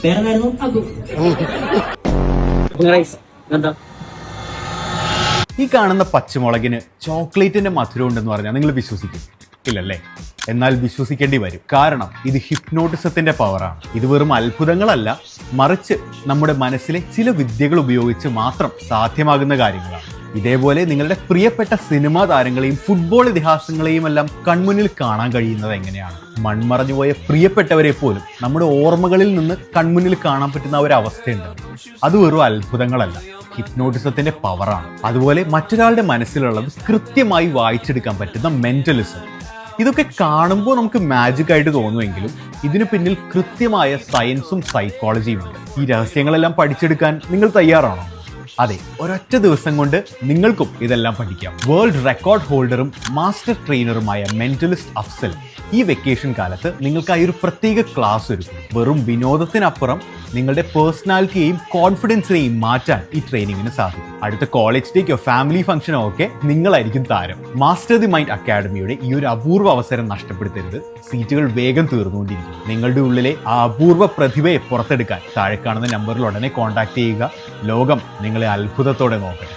പേരെന്തായിരുന്നു? എന്താ ഈ കാണുന്ന പച്ചമുളകിന് ചോക്ലേറ്റിന്റെ മധുരം ഉണ്ടെന്ന് പറഞ്ഞാൽ നിങ്ങൾ വിശ്വസിക്കും? ഇല്ലല്ലേ? എന്നാൽ വിശ്വസിക്കേണ്ടി വരും. കാരണം ഇത് ഹിപ്നോട്ടിസത്തിന്റെ പവറാണ്. ഇത് വെറും അത്ഭുതങ്ങളല്ല, മറിച്ച് നമ്മുടെ മനസ്സിലെ ചില വിദ്യകൾ ഉപയോഗിച്ച് മാത്രം സാധ്യമാകുന്ന കാര്യങ്ങളാണ്. ഇതേപോലെ നിങ്ങളുടെ പ്രിയപ്പെട്ട സിനിമാ താരങ്ങളെയും ഫുട്ബോൾ ഇതിഹാസങ്ങളെയും എല്ലാം കൺമുന്നിൽ കാണാൻ കഴിയുന്നത് എങ്ങനെയാണ്? മൺമറഞ്ഞുപോയ പ്രിയപ്പെട്ടവരെ പോലും നമ്മുടെ ഓർമ്മകളിൽ നിന്ന് കൺമുന്നിൽ കാണാൻ പറ്റുന്ന ഒരു അവസ്ഥയുണ്ട്. അത് വെറും അത്ഭുതങ്ങളല്ല, ഹിപ്നോട്ടിസത്തിന്റെ പവറാണ്. അതുപോലെ മറ്റൊരാളുടെ മനസ്സിലുള്ളത് കൃത്യമായി വായിച്ചെടുക്കാൻ പറ്റുന്ന മെന്റലിസം. ഇതൊക്കെ കാണുമ്പോൾ നമുക്ക് മാജിക് ആയിട്ട് തോന്നുമെങ്കിലും ഇതിനു പിന്നിൽ കൃത്യമായ സയൻസും സൈക്കോളജിയും ഉണ്ട്. ഈ രഹസ്യങ്ങളെല്ലാം പഠിച്ചെടുക്കാൻ നിങ്ങൾ തയ്യാറാണോ? അതെ, ഒരൊറ്റ ദിവസം കൊണ്ട് നിങ്ങൾക്കും ഇതെല്ലാം പഠിക്കാം. വേൾഡ് റെക്കോർഡ് ഹോൾഡറും മാസ്റ്റർ ട്രെയിനറുമായ മെന്റലിസ്റ്റ് അഫ്സൽ ഈ വെക്കേഷൻ കാലത്ത് നിങ്ങൾക്കായി ഒരു പ്രത്യേക ക്ലാസ് ഒരുക്കും. വെറും വിനോദത്തിനപ്പുറം നിങ്ങളുടെ പേഴ്സണാലിറ്റിയെയും കോൺഫിഡൻസിനെയും മാറ്റാൻ ഈ ട്രെയിനിങ്ങിന് സാധിക്കും. അടുത്ത കോളേജ് ഡേക്കോ ഫാമിലി ഫംഗ്ഷനോ ഒക്കെ നിങ്ങളായിരിക്കും താരം. മാസ്റ്റർ ദി മൈൻഡ് അക്കാഡമിയുടെ ഈ ഒരു അപൂർവ അവസരം നഷ്ടപ്പെടുത്തരുത്. സീറ്റുകൾ വേഗം തീർന്നുകൊണ്ടിരിക്കും. നിങ്ങളുടെ ഉള്ളിലെ ആ അപൂർവ പ്രതിഭയെ പുറത്തെടുക്കാൻ താഴെ കാണുന്ന നമ്പറിൽ ഉടനെ കോൺടാക്ട് ചെയ്യുക. ലോകം നിങ്ങളെ അത്ഭുതത്തോടെ നോക്കട്ടെ.